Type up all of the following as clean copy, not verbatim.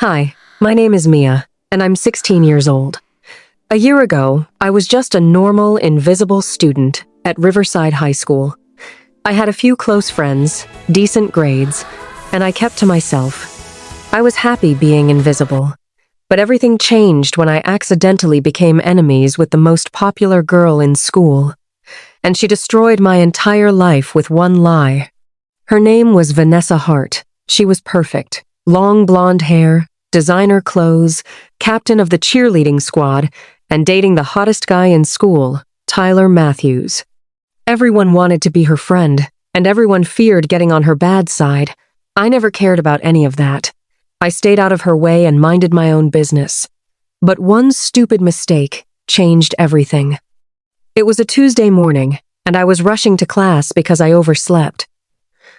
Hi, my name is Mia, and I'm 16 years old. A year ago, I was just a normal, invisible student at Riverside High School. I had a few close friends, decent grades, and I kept to myself. I was happy being invisible, but everything changed when I accidentally became enemies with the most popular girl in school, and she destroyed my entire life with one lie. Her name was Vanessa Hart. She was perfect. Long blonde hair, designer clothes, captain of the cheerleading squad, and dating the hottest guy in school, Tyler Matthews. Everyone wanted to be her friend, and everyone feared getting on her bad side. I never cared about any of that. I stayed out of her way and minded my own business. But one stupid mistake changed everything. It was a Tuesday morning, and I was rushing to class because I overslept.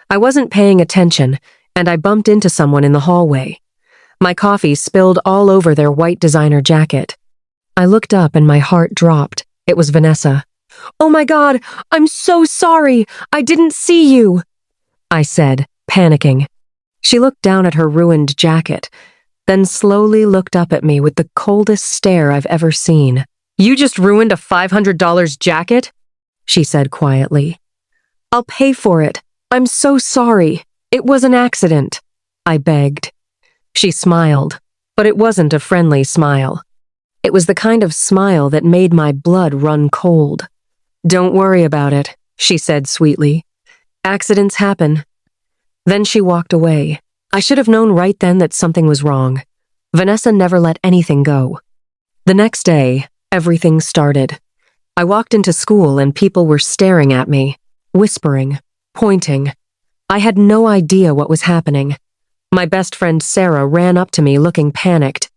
I wasn't paying attention, and I bumped into someone in the hallway. My coffee spilled all over their white designer jacket. I looked up and my heart dropped. It was Vanessa. "Oh my God, I'm so sorry. I didn't see you," I said, panicking. She looked down at her ruined jacket, then slowly looked up at me with the coldest stare I've ever seen. "You just ruined a $500 jacket?" she said quietly. "I'll pay for it. I'm so sorry. It was an accident," I begged. She smiled, but it wasn't a friendly smile. It was the kind of smile that made my blood run cold. "Don't worry about it," she said sweetly. "Accidents happen." Then she walked away. I should have known right then that something was wrong. Vanessa never let anything go. The next day, everything started. I walked into school and people were staring at me, whispering, pointing. I had no idea what was happening. My best friend Sarah ran up to me looking panicked.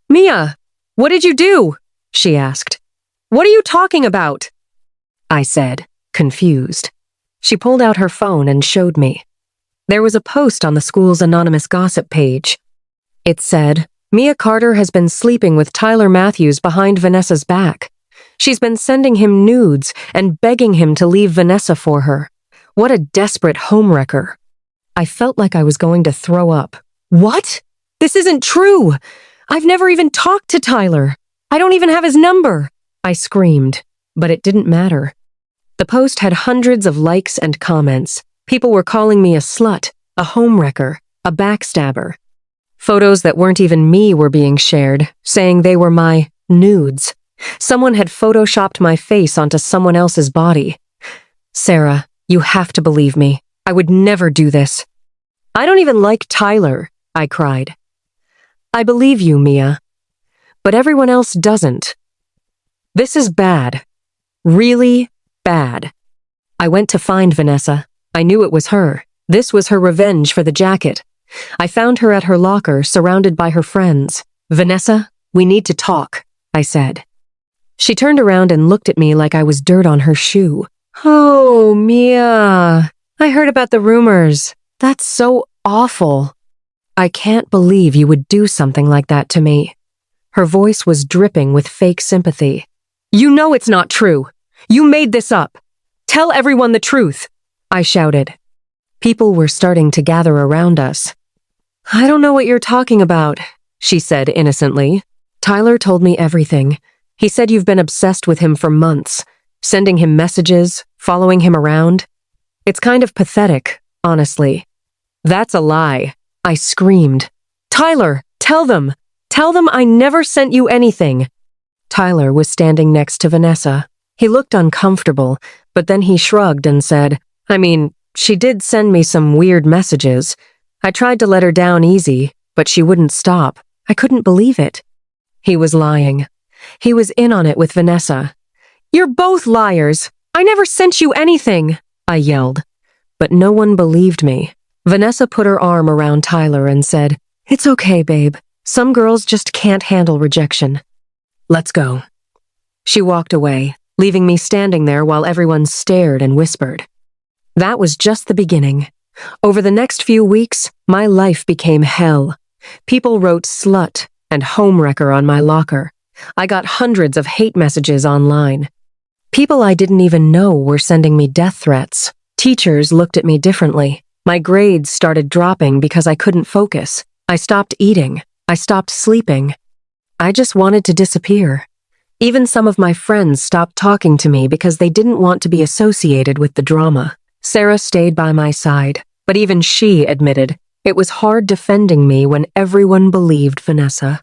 "Mia, what did you do?" she asked. "What are you talking about?" I said, confused. She pulled out her phone and showed me. There was a post on the school's anonymous gossip page. It said, "Mia Carter has been sleeping with Tyler Matthews behind Vanessa's back. She's been sending him nudes and begging him to leave Vanessa for her. What a desperate homewrecker." I felt like I was going to throw up. "What? This isn't true. I've never even talked to Tyler. I don't even have his number," I screamed, but it didn't matter. The post had hundreds of likes and comments. People were calling me a slut, a homewrecker, a backstabber. Photos that weren't even me were being shared, saying they were my nudes. Someone had photoshopped my face onto someone else's body. "Sarah, you have to believe me. I would never do this." "I don't even like Tyler," I cried. "I believe you, Mia. But everyone else doesn't. This is bad. Really bad." I went to find Vanessa. I knew it was her. This was her revenge for the jacket. I found her at her locker, surrounded by her friends. "Vanessa, we need to talk," I said. She turned around and looked at me like I was dirt on her shoe. "Oh, Mia, I heard about the rumors. That's so awful. I can't believe you would do something like that to me." Her voice was dripping with fake sympathy. "You know it's not true. You made this up. Tell everyone the truth," I shouted. People were starting to gather around us. "I don't know what you're talking about," she said innocently. "Tyler told me everything. He said you've been obsessed with him for months, sending him messages, following him around. It's kind of pathetic, honestly." "That's a lie," I screamed. "Tyler, tell them! Tell them I never sent you anything." Tyler was standing next to Vanessa. He looked uncomfortable, but then he shrugged and said, She did send me some weird messages. I tried to let her down easy, but she wouldn't stop. I couldn't believe it." He was lying. He was in on it with Vanessa. "You're both liars. I never sent you anything," I yelled. But no one believed me. Vanessa put her arm around Tyler and said, "It's okay, babe. Some girls just can't handle rejection. Let's go." She walked away, leaving me standing there while everyone stared and whispered. That was just the beginning. Over the next few weeks, my life became hell. People wrote slut and homewrecker on my locker. I got hundreds of hate messages online. People I didn't even know were sending me death threats. Teachers looked at me differently. My grades started dropping because I couldn't focus. I stopped eating. I stopped sleeping. I just wanted to disappear. Even some of my friends stopped talking to me because they didn't want to be associated with the drama. Sarah stayed by my side, but even she admitted it was hard defending me when everyone believed Vanessa.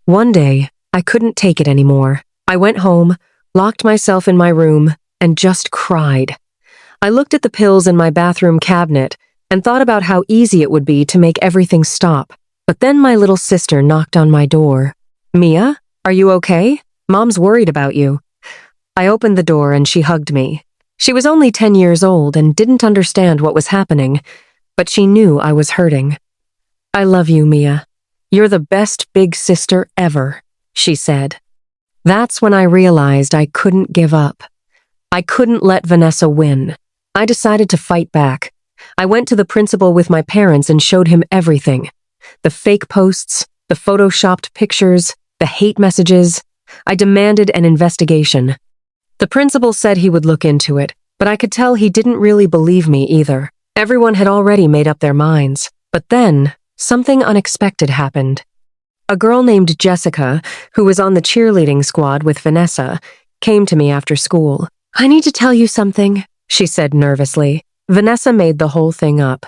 One day, I couldn't take it anymore. I went home, locked myself in my room, and just cried. I looked at the pills in my bathroom cabinet and thought about how easy it would be to make everything stop. But then my little sister knocked on my door. "Mia, are you okay? Mom's worried about you." I opened the door and she hugged me. She was only 10 years old and didn't understand what was happening, but she knew I was hurting. "I love you, Mia. You're the best big sister ever," she said. That's when I realized I couldn't give up. I couldn't let Vanessa win. I decided to fight back. I went to the principal with my parents and showed him everything. The fake posts, the photoshopped pictures, the hate messages. I demanded an investigation. The principal said he would look into it, but I could tell he didn't really believe me either. Everyone had already made up their minds. But then, something unexpected happened. A girl named Jessica, who was on the cheerleading squad with Vanessa, came to me after school. "I need to tell you something," she said nervously. Vanessa made the whole thing up.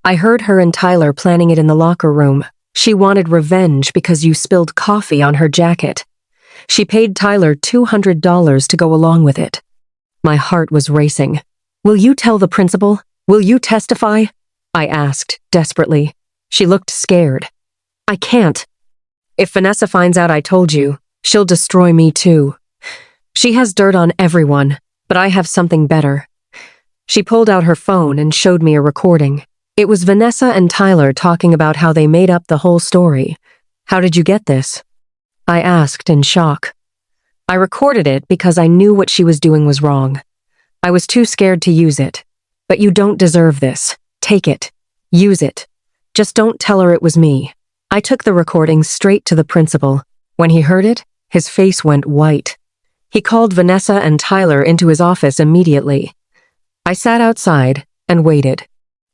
"I heard her and Tyler planning it in the locker room. She wanted revenge because you spilled coffee on her jacket. She paid Tyler $200 to go along with it." My heart was racing. "Will you tell the principal? Will you testify?" I asked, desperately. She looked scared. "I can't. If Vanessa finds out I told you, she'll destroy me too. She has dirt on everyone, but I have something better." She pulled out her phone and showed me a recording. It was Vanessa and Tyler talking about how they made up the whole story. "How did you get this?" I asked in shock. "I recorded it because I knew what she was doing was wrong. I was too scared to use it. But you don't deserve this. Take it. Use it. Just don't tell her it was me." I took the recording straight to the principal. When he heard it, his face went white. He called Vanessa and Tyler into his office immediately. I sat outside and waited.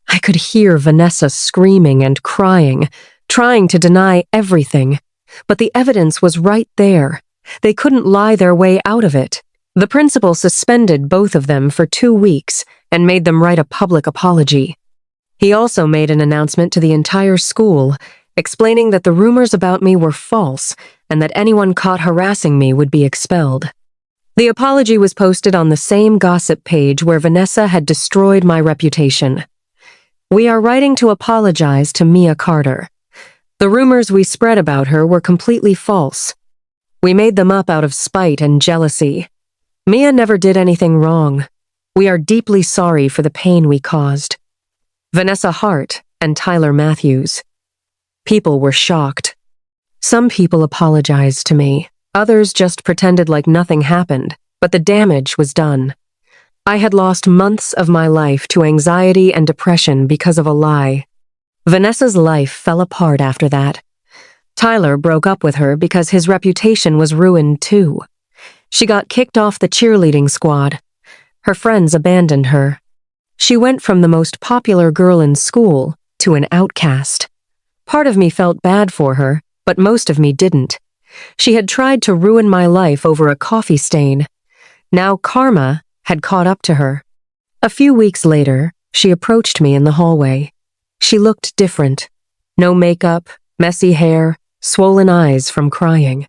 I could hear Vanessa screaming and crying, trying to deny everything. But the evidence was right there. They couldn't lie their way out of it. The principal suspended both of them for 2 weeks and made them write a public apology. He also made an announcement to the entire school, explaining that the rumors about me were false and that anyone caught harassing me would be expelled. The apology was posted on the same gossip page where Vanessa had destroyed my reputation. "We are writing to apologize to Mia Carter. The rumors we spread about her were completely false. We made them up out of spite and jealousy. Mia never did anything wrong. We are deeply sorry for the pain we caused. Vanessa Hart and Tyler Matthews." People were shocked. Some people apologized to me. Others just pretended like nothing happened, but the damage was done. I had lost months of my life to anxiety and depression because of a lie. Vanessa's life fell apart after that. Tyler broke up with her because his reputation was ruined too. She got kicked off the cheerleading squad. Her friends abandoned her. She went from the most popular girl in school to an outcast. Part of me felt bad for her, but most of me didn't. She had tried to ruin my life over a coffee stain. Now karma had caught up to her. A few weeks later, she approached me in the hallway. She looked different. No makeup, messy hair, swollen eyes from crying.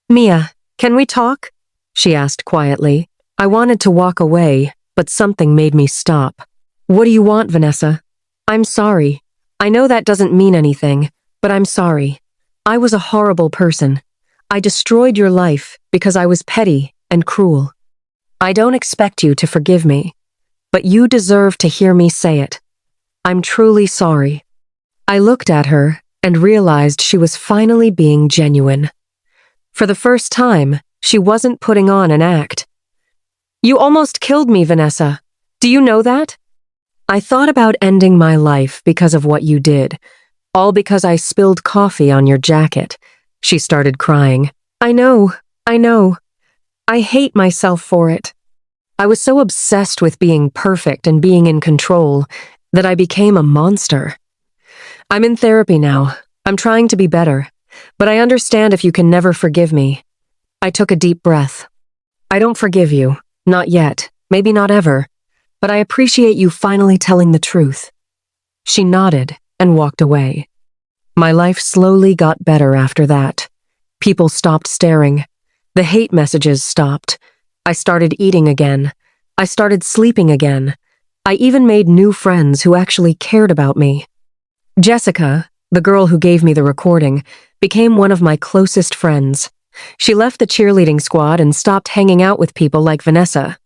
"Mia, can we talk?" she asked quietly. I wanted to walk away, but something made me stop. "What do you want, Vanessa?" "I'm sorry. I know that doesn't mean anything, but I'm sorry. I was a horrible person. I destroyed your life because I was petty and cruel. I don't expect you to forgive me, but you deserve to hear me say it. I'm truly sorry." I looked at her and realized she was finally being genuine. For the first time, she wasn't putting on an act. "You almost killed me, Vanessa. Do you know that? I thought about ending my life because of what you did, all because I spilled coffee on your jacket." She started crying. I know. I hate myself for it. I was so obsessed with being perfect and being in control that I became a monster. I'm in therapy now. I'm trying to be better. but I understand if you can never forgive me. I took a deep breath. I don't forgive you. Not yet. Maybe not ever. But I appreciate you finally telling the truth. She nodded and walked away. My life slowly got better after that. People stopped staring. The hate messages stopped. I started eating again. I started sleeping again. I even made new friends who actually cared about me. Jessica, the girl who gave me the recording, became one of my closest friends. She left the cheerleading squad and stopped hanging out with people like Vanessa.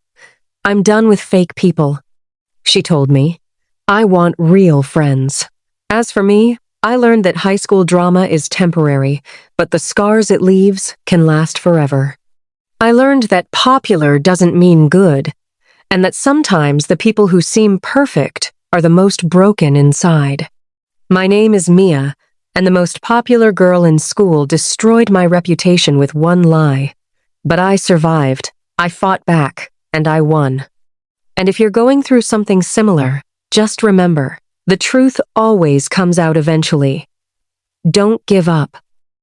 I'm done with fake people, she told me. I want real friends. As for me, I learned that high school drama is temporary, but the scars it leaves can last forever. I learned that popular doesn't mean good, and that sometimes the people who seem perfect are the most broken inside. My name is Mia, and the most popular girl in school destroyed my reputation with one lie. But I survived, I fought back, and I won. And if you're going through something similar, just remember, the truth always comes out eventually. Don't give up.